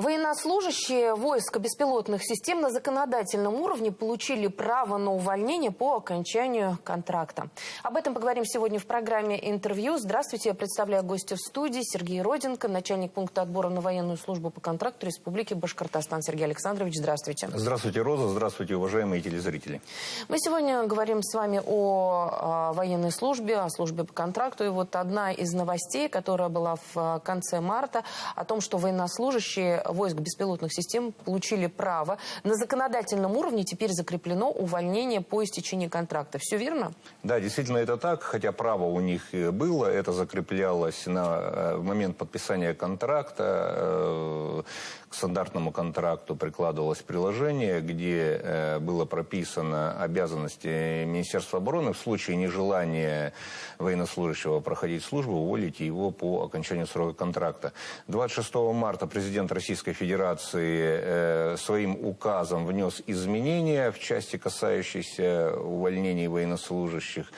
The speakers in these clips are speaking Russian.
Военнослужащие войск беспилотных систем на законодательном уровне получили право на увольнение по окончанию контракта. Об этом поговорим сегодня в программе «Интервью». Здравствуйте, я представляю гостя в студии. Сергей Роденко, начальник пункта отбора на военную службу по контракту Республики Башкортостан. Сергей Александрович, здравствуйте. Здравствуйте, Роза. Здравствуйте, уважаемые телезрители. Мы сегодня говорим с вами о военной службе, о службе по контракту. И вот одна из новостей, которая была в конце марта, о том, что военнослужащие войск беспилотных систем получили право. На законодательном уровне теперь закреплено увольнение по истечении контракта. Все верно? Да, действительно это так, хотя право у них было, это закреплялось в момент подписания контракта. К стандартному контракту прикладывалось приложение, где было прописано обязанности Министерства обороны в случае нежелания военнослужащего проходить службу, уволить его по окончанию срока контракта. 26 марта президент Российской Федерации своим указом внес изменения в части, касающейся увольнений военнослужащих.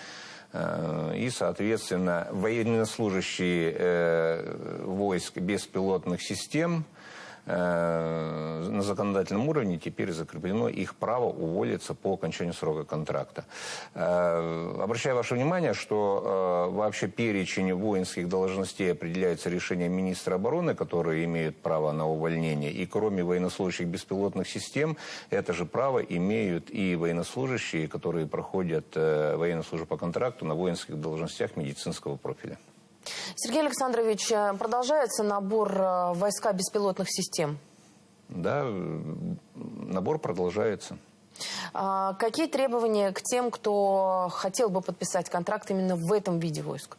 И, соответственно, военнослужащие войск беспилотных систем на законодательном уровне теперь закреплено их право уволиться по окончанию срока контракта. Обращаю ваше внимание, что вообще перечень воинских должностей определяется решением министра обороны, которые имеют право на увольнение. И кроме военнослужащих беспилотных систем, это же право имеют и военнослужащие, которые проходят военную службу по контракту на воинских должностях медицинского профиля. Сергей Александрович, продолжается набор в войска беспилотных систем? Да, набор продолжается. Какие требования к тем, кто хотел бы подписать контракт именно в этом виде войск?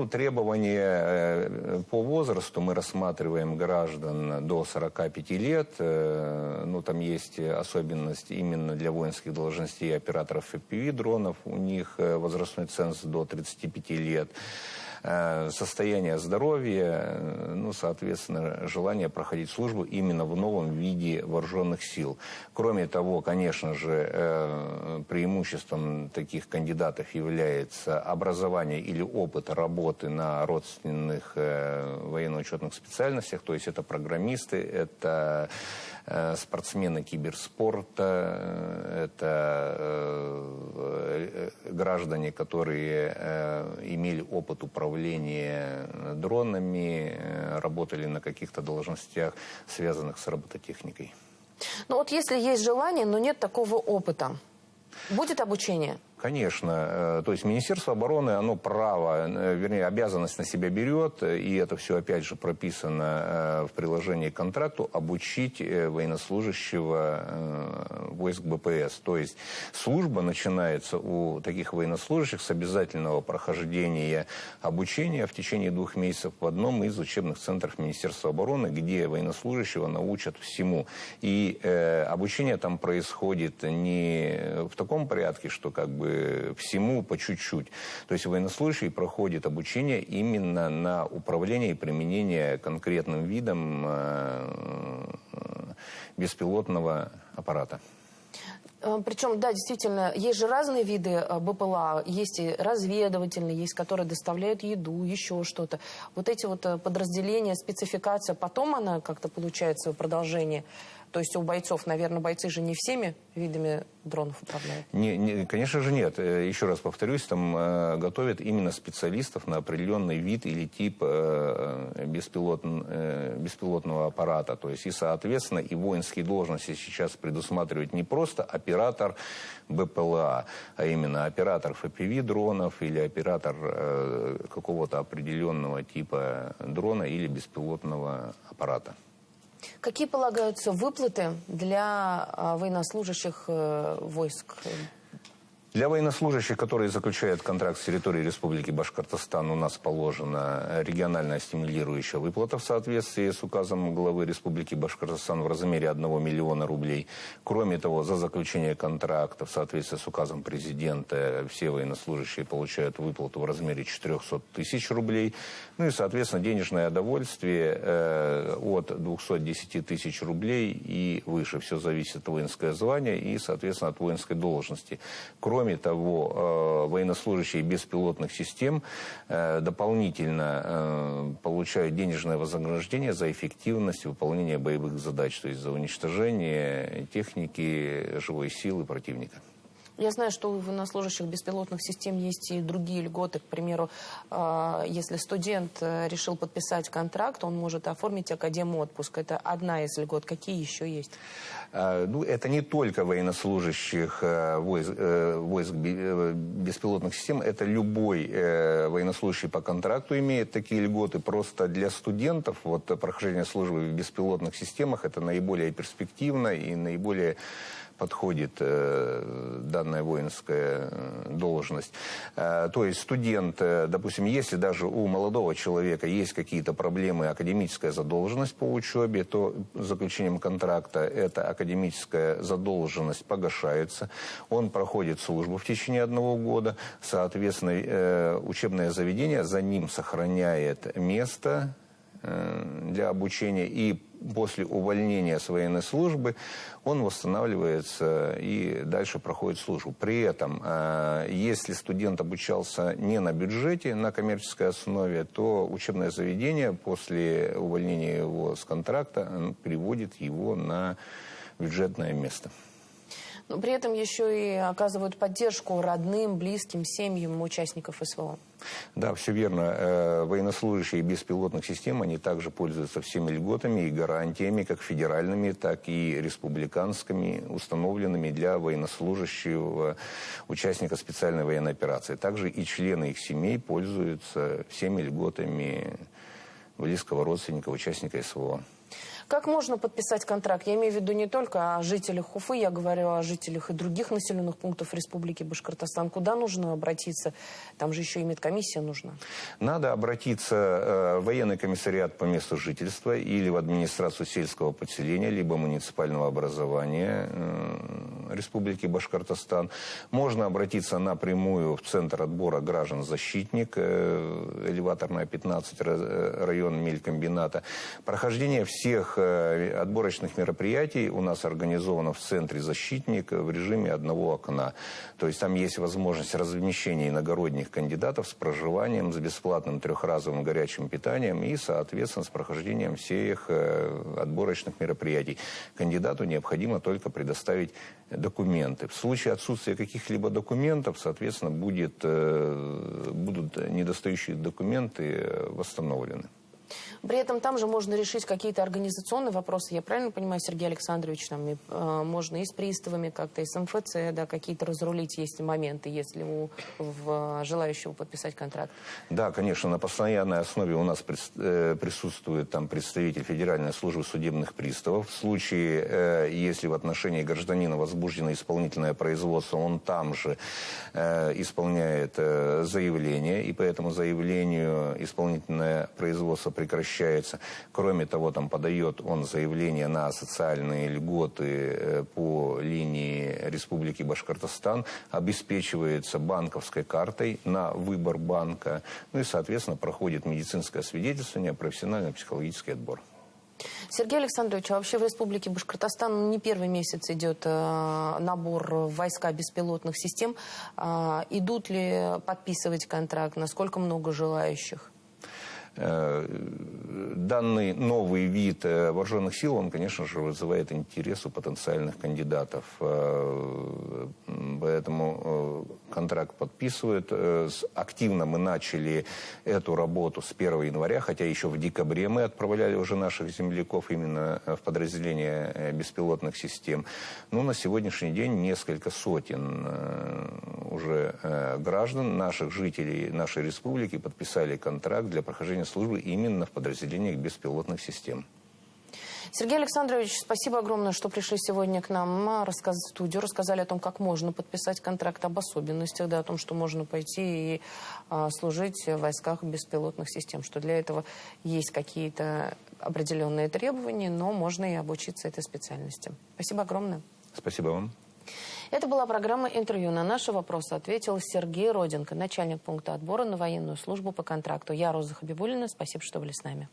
Требования по возрасту мы рассматриваем граждан до 45 лет. Там есть особенность именно для воинских должностей операторов FPV-дронов. У них возрастной ценз до 35 лет. Состояние здоровья, соответственно, желание проходить службу именно в новом виде вооруженных сил. Кроме того, конечно же, преимуществом таких кандидатов является образование или опыт работы на родственных военно-учетных специальностях, то есть это программисты, это спортсмены киберспорта, это граждане, которые имели опыт управления дронами, работали на каких-то должностях, связанных с робототехникой. Если есть желание, но нет такого опыта, будет обучение? Конечно. То есть Министерство обороны, оно обязанность на себя берет, и это все опять же прописано в приложении к контракту, обучить военнослужащего войск БПС. То есть служба начинается у таких военнослужащих с обязательного прохождения обучения в течение 2 месяцев в одном из учебных центров Министерства обороны, где военнослужащего научат всему. И обучение там происходит не в таком порядке, что всему по чуть-чуть. То есть военнослужащий проходит обучение именно на управление и применение конкретным видом беспилотного аппарата. Причем, да, действительно, есть же разные виды БПЛА, есть и разведывательные, есть, которые доставляют еду, еще что-то. Вот эти подразделения, спецификация, потом она как-то получается продолжение. То есть у бойцов, наверное, бойцы же не всеми видами дронов управляют? Конечно же нет. Еще раз повторюсь, там готовят именно специалистов на определенный вид или тип беспилотного аппарата. То есть и, соответственно, и воинские должности сейчас предусматривают не просто оператор БПЛА, а именно оператор FPV-дронов или оператор какого-то определенного типа дрона или беспилотного аппарата. Какие полагаются выплаты для военнослужащих войск? Для военнослужащих, которые заключают контракт с территорией Республики Башкортостан, у нас положена региональная стимулирующая выплата в соответствии с указом главы Республики Башкортостан в размере 1 миллиона рублей. Кроме того, за заключение контракта в соответствии с указом президента все военнослужащие получают выплату в размере 400 тысяч рублей. И, соответственно, денежное довольствие от 210 тысяч рублей и выше. Все зависит от воинского звания и, соответственно, от воинской должности. Кроме того, военнослужащие беспилотных систем дополнительно получают получают денежное вознаграждение за эффективность выполнения боевых задач, то есть за уничтожение техники, живой силы противника. Я знаю, что у военнослужащих беспилотных систем есть и другие льготы. К примеру, если студент решил подписать контракт, он может оформить академ-отпуск. Это одна из льгот. Какие еще есть? Ну, это не только военнослужащих войск беспилотных систем. Это любой военнослужащий по контракту имеет такие льготы. Просто для студентов вот, прохождение службы в беспилотных системах это наиболее перспективно и наиболее подходит данная воинская должность. То есть студент, допустим, если даже у молодого человека есть какие-то проблемы, академическая задолженность по учебе, то заключением контракта эта академическая задолженность погашается. Он проходит службу в течение 1 года. Соответственно, учебное заведение за ним сохраняет место для обучения, и после увольнения с военной службы он восстанавливается и дальше проходит службу. При этом, если студент обучался не на бюджете, на коммерческой основе, то учебное заведение после увольнения его с контракта переводит его на бюджетное место. Но при этом еще и оказывают поддержку родным, близким, семьям участников СВО. Да, все верно. Военнослужащие беспилотных систем, они также пользуются всеми льготами и гарантиями, как федеральными, так и республиканскими, установленными для военнослужащего участника специальной военной операции. Также и члены их семей пользуются всеми льготами близкого родственника, участника СВО. Как можно подписать контракт? Я имею в виду не только о жителях Уфы, я говорю о жителях и других населенных пунктов Республики Башкортостан. Куда нужно обратиться? Там же еще и медкомиссия нужна. Надо обратиться в военный комиссариат по месту жительства или в администрацию сельского поселения, либо муниципального образования Республики Башкортостан. Можно обратиться напрямую в Центр отбора граждан «Защитник», элеваторная 15, район мелькомбината. Прохождение всех отборочных мероприятий у нас организовано в Центре «Защитник» в режиме одного окна. То есть там есть возможность размещения иногородних кандидатов с проживанием, с бесплатным 3-разовым горячим питанием и, соответственно, с прохождением всех отборочных мероприятий. Кандидату необходимо только предоставить документы. В случае отсутствия каких-либо документов, соответственно, будут недостающие документы восстановлены. При этом там же можно решить какие-то организационные вопросы. Я правильно понимаю, Сергей Александрович, там можно и с приставами как-то, и с МФЦ, да, какие-то разрулить есть моменты, если у желающего подписать контракт? Да, конечно, на постоянной основе у нас присутствует там представитель Федеральной службы судебных приставов. В случае, если в отношении гражданина возбуждено исполнительное производство, он там же исполняет заявление, и по этому заявлению исполнительное производство прекращается. Кроме того, там подает он заявление на социальные льготы по линии Республики Башкортостан, обеспечивается банковской картой на выбор банка, ну и, соответственно, проходит медицинское свидетельствование, профессионально-психологический отбор. Сергей Александрович, а вообще в Республике Башкортостан не первый месяц идет набор в войска беспилотных систем. Идут ли подписывать контракт? Насколько много желающих? Данный новый вид вооруженных сил, он, конечно же, вызывает интерес у потенциальных кандидатов. Поэтому контракт подписывают. Активно мы начали эту работу с 1 января, хотя еще в декабре мы отправляли уже наших земляков именно в подразделение беспилотных систем. Но на сегодняшний день несколько сотен уже граждан, наших жителей нашей республики подписали контракт для прохождения службы именно в подразделениях беспилотных систем. Сергей Александрович, спасибо огромное, что пришли сегодня к нам в студию, рассказали о том, как можно подписать контракт, об особенностях, да, о том, что можно пойти и служить в войсках беспилотных систем, что для этого есть какие-то определенные требования, но можно и обучиться этой специальности. Спасибо огромное. Спасибо вам. Это была программа «Интервью». На наши вопросы ответил Сергей Роденко, начальник пункта отбора на военную службу по контракту. Я Роза Хабибуллина. Спасибо, что были с нами.